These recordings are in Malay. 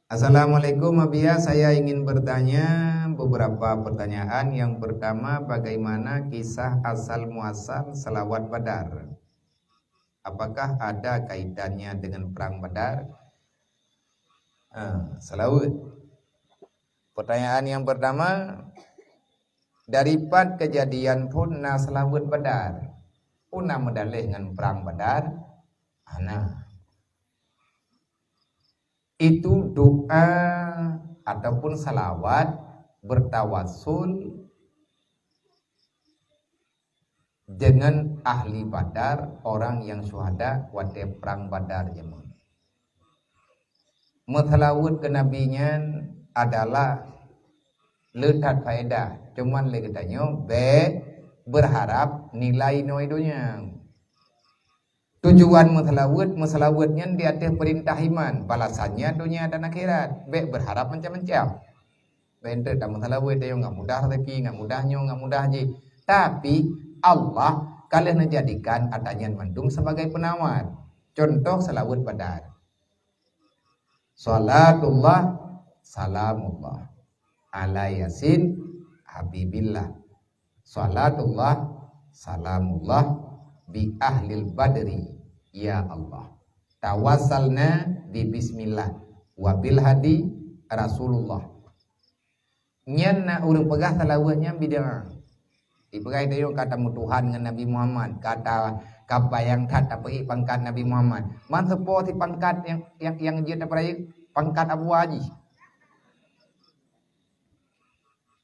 Assalamualaikum Abia, saya ingin bertanya beberapa pertanyaan. Yang pertama, bagaimana kisah asal muasal selawat Badar? Apakah ada kaitannya dengan perang Badar? Selawat. Pertanyaan yang pertama, daripada kejadian pun selawat Badar, pun medalih dengan perang Badar. Itu doa ataupun salawat bertawassul dengan ahli Badar, orang yang syuhada waktu perang Badar jamun. Methalawut ke nabinya adalah letat faedah, cuman lagi tanya berharap nilai noidonya. Tujuan meselawatnya di atas perintah iman, balasannya dunia dan akhirat. Berharap macam-macam. Ente tak meselawat dia enggak mudah rezeki, enggak mudahnya, enggak mudah je. Tapi Allah kalian menjadikan adanya mandum sebagai penawar. Contoh selawat Badar. Salatullah salamullah ala yasin habibillah. Salatullah salamullah bi ahlil badri ya Allah. Tawassalna bi bismillah wa bil hadi Rasulullah. Nyanna urang pegah salawatnya bidang. Ibagai dia kata Tuhan dengan Nabi Muhammad, kata kabayang kata pai pangkat Nabi Muhammad. Man sepo ti pangkat yang dia dapat pangkat Abu Haji.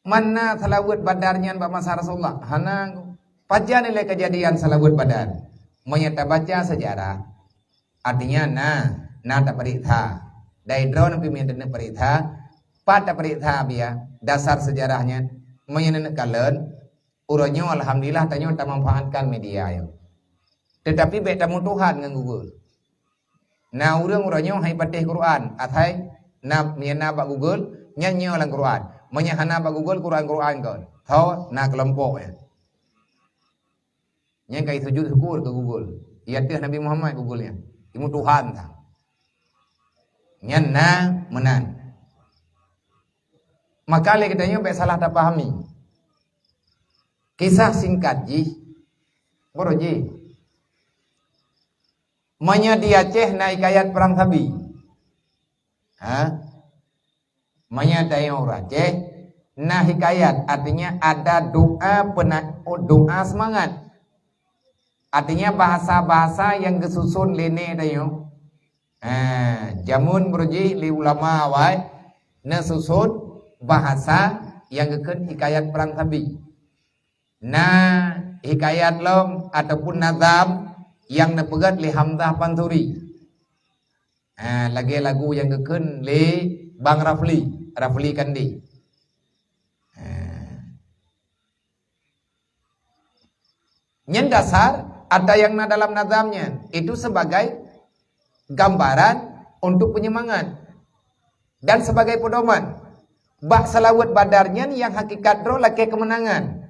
Mana salawat badarnya ba masa Rasulullah? Hanang paja nilai kejadian salawat Badar. Menyata baca sejarah. Artinya tak perintah. Dari drone pimpinan perintah. Pada perintah biya dasar sejarahnya menyenang kalian. Uranya alhamdulillah tanya tak memanfaatkan media yo. Tetapi beta Tuhan dengan Google. Uranya hai patih Quran. Athai miana ba Google nyanyi orang Quran. Menyahana ba Google Quran kan. Tahu kelompok ya. Yang kai sujud syukur ke Google. Ia teh Nabi Muhammad Google-nya. Imu Tuhan tah. Nyanna menan. Maka le kitanya baik salah tak pahami. Kisah singkat ji. Boroji. Manya di Aceh naik ayat perang Sabi. Manya dayo Aceh nah hikayat artinya ada doa semangat. Artinya bahasa-bahasa yang kesusun lene tayo. Jamun beruji li ulama awal susun bahasa yang keken hikayat perang Sabi. Hikayat lom ataupun nazam yang nepegat li Hamzah Pansuri. Lagi lagu yang keken li Bang Rafli Kandi. Yang dasar ada yang dalam nazamnya itu sebagai gambaran untuk penyemangat dan sebagai pedoman. Bak salawat badarnya yang hakikat roh laki kemenangan.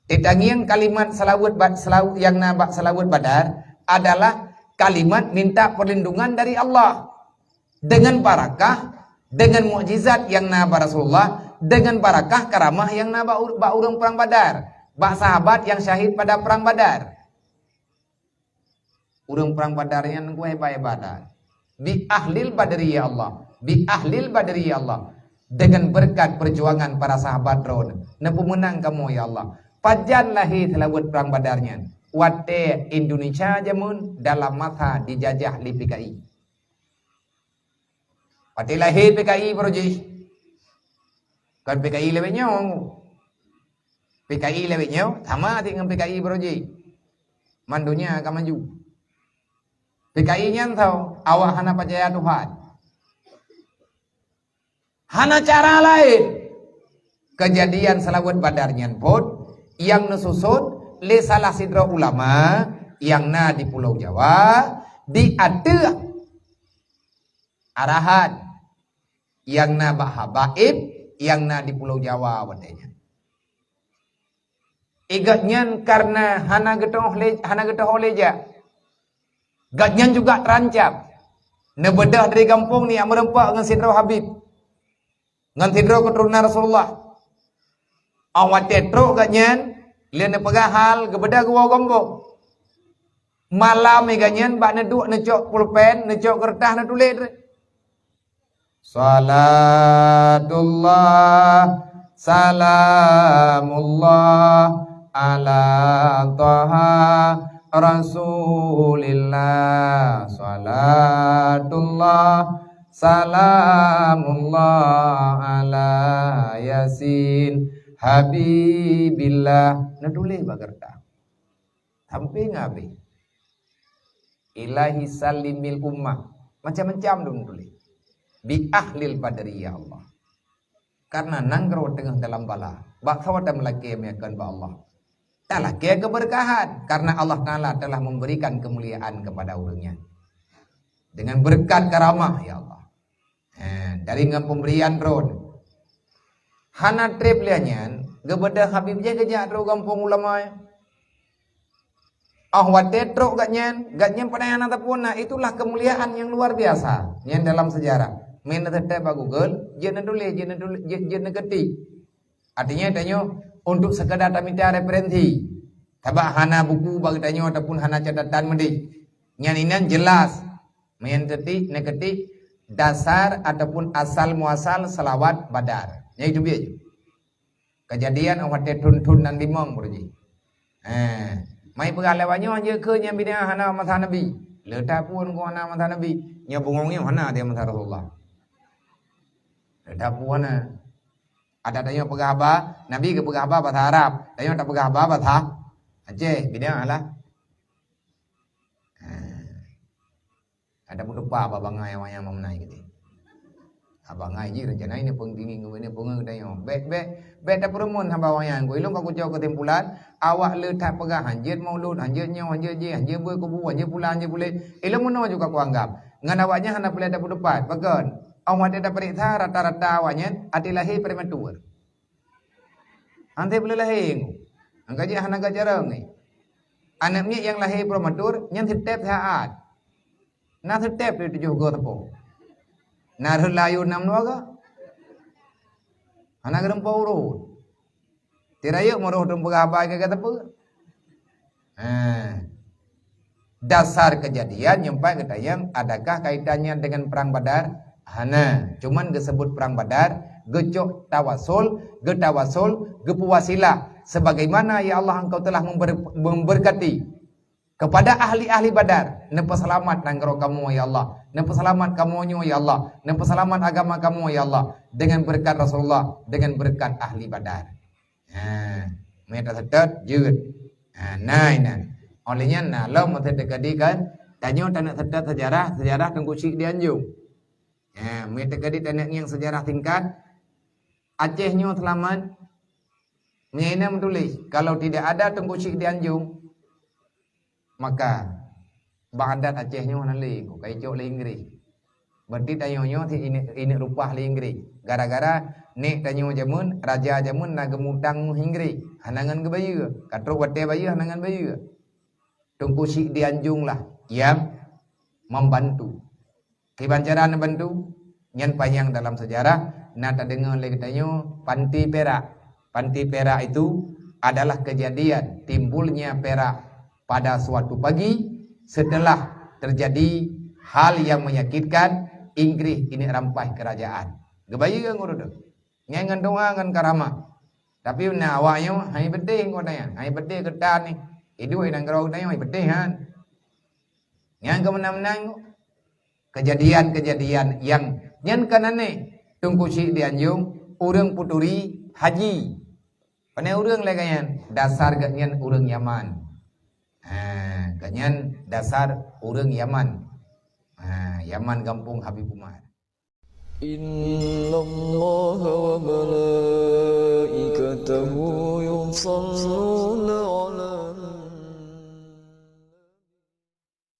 Ditangian kalimat salawat yang bak salawat badar adalah kalimat minta perlindungan dari Allah dengan barakah, dengan mukjizat yang naba Rasulullah, dengan barakah karamah yang naba urang perang Badar. Bak sahabat yang syahid pada perang Badar. Urang perang Badarnya nunggu hebat-hebatan. Bi ahlil badri ya Allah. Bi ahlil badri ya Allah. Dengan berkat perjuangan para sahabat Ron. Nepu menang kamu ya Allah. Pajan lahir selawat perang Badarnya. Wate Indonesia jamun dalam mata dijajah li PKI. Wate lahir PKI broji. Kan PKI lebih nyong. PKI lebih nyaw, sama dengan PKI beroji. Mandunya akan maju. PKI nyantau, awak hana percaya Tuhan. Hana cara lain. Kejadian salawat badarnya pun, yang nesusut, le salah sidra ulama, yang di Pulau Jawa, di ada arahan, yang bahabaib, yang di Pulau Jawa wadanya. Igatnya karena hana getah oleja. Gatnya juga terancam. Nebedah dari kampung ni yang merempak dengan sidra Habib. Dengan sidra keturunan Rasulullah. Awak tetruk kat nyen, lian ne pegah hal kebedah ke bawah kampung. Malam ni kat nyen bak ne duk ne cok pulpen, ne cok kertas ne tulis. Salatullah salamullah ala taha Rasulillah. Salatullah salamullah ala Yasin Habibillah. Nah tulis bagerta. Sampai ngabe. Ilahi salimil ummah. Macam-macam dong tulis. Bi ahlil badri ya Allah. Karena nanggro tengah dalam bala. Bak khawata melaki meyakan ba Allah. Telah ke keberkahan karena Allah Taala telah memberikan kemuliaan kepada orangnya. Dengan berkat karamah ya Allah. Dari dengan pemberian road. Hana trip lianyan, gebeda Habib je kejak ro kampung ulama. Wate truk gatnyan pada yang ataupun itulah kemuliaan yang luar biasa yang dalam sejarah. Main tetap ba Google, jeuna tulis, jeuna ketik. Artinya tanyo untuk sekadar minta referensi. Tabak hana buku bagi tanyo ataupun hana catatan medi. Nyaninan jelas. Main ketik, ne ketik dasar ataupun asal muasal selawat badar. Ya itu biar. Kejadian awak tun nan limong berji. Mai pengalamannya aja ke nya bina hana mata Nabi. Letak pun ko hana mata Nabi. Nya bungongnya hana dia mata Rasulullah. Letak pun ada tanya pegah apa? Nabi ke pegah apa bahasa Arab. Tanya tak pegah apa bahasa Aceh bina lah. Ada pun lupa apa bangai yang memenai gitu. Abang ngaji rencana ini pengtinggi ini pengen tanya. Bet tak peremun hamba wayan. Ko ilung aku jauh kesimpulan awak letak pegah hanjit maulud, hanjitnya hanjit je, hanjit buat kubu, hanjit pulang, hanjit boleh. Ilung mana juga aku anggap. Ngan awaknya hana boleh dapat depan. Bagan. Awak dia dapat periksa rata-rata awaknya hati lahir prematur. Ante boleh lahir. Angkaji hana gajarang ni. Anaknya yang lahir prematur yang tetap saat. Nah tetap itu juga tepo. Narh layu nam nuaga. Anak gerempau urut. Tiraya moroh tumpu gabai ke kata apa? Dasar kejadian nyampai kata yang adakah kaitannya dengan perang Badar? Hana, cuman disebut perang Badar, gecok tawasul, gepuwasilah. Sebagaimana ya Allah engkau telah memberkati kepada ahli-ahli Badar, nempa selamat nanggro kamu ya Allah, nempa selamat kamu ya Allah, nempa selamat agama kamu ya Allah, dengan berkat Rasulullah, dengan berkat ahli Badar. Mereka tetap jud. Olehnya lo mau terkadikan, tanya tanah tetap sejarah tengku Syekh Dianjung. Mereka kadi tanah yang sejarah tingkat Acehnya selamat. Menyenam tulis kalau tidak ada tengku Syekh Dianjung maka Baghdad Acehnya mana lagi, kai cok lagi Inggris. Berarti tanyonyo ti ini rupah lagi Inggris. Gara-gara nek tanyo jamun raja jamun na gemutang Inggris. Hanangan ke bayu, katro wate bayu hanangan bayu. Tungku Syekh Dianjung lah yang membantu. Kibancaran membantu nyan panjang dalam sejarah nata dengar lagi tanyo panti perak. Panti perak itu adalah kejadian timbulnya perak pada suatu pagi setelah terjadi hal yang menyakitkan Inggris ini rampai kerajaan. Gebayi kan ngurut. Ngan doa ngan karamah. Tapi na awaknya hai bedeh ngotanya. Hai bedeh ketan ni. Idu nang grau tanya hai bedeh han. Yang kemenang-menang kejadian-kejadian yang nyan kanane tungku Syekh Dianjung urang puturi haji. Pane urang legayan dasar ganyan urang Yaman. Ganyan dasar urang Yaman. Yaman kampung Habib Umar. Innallaha wa malaikatahu yusalluna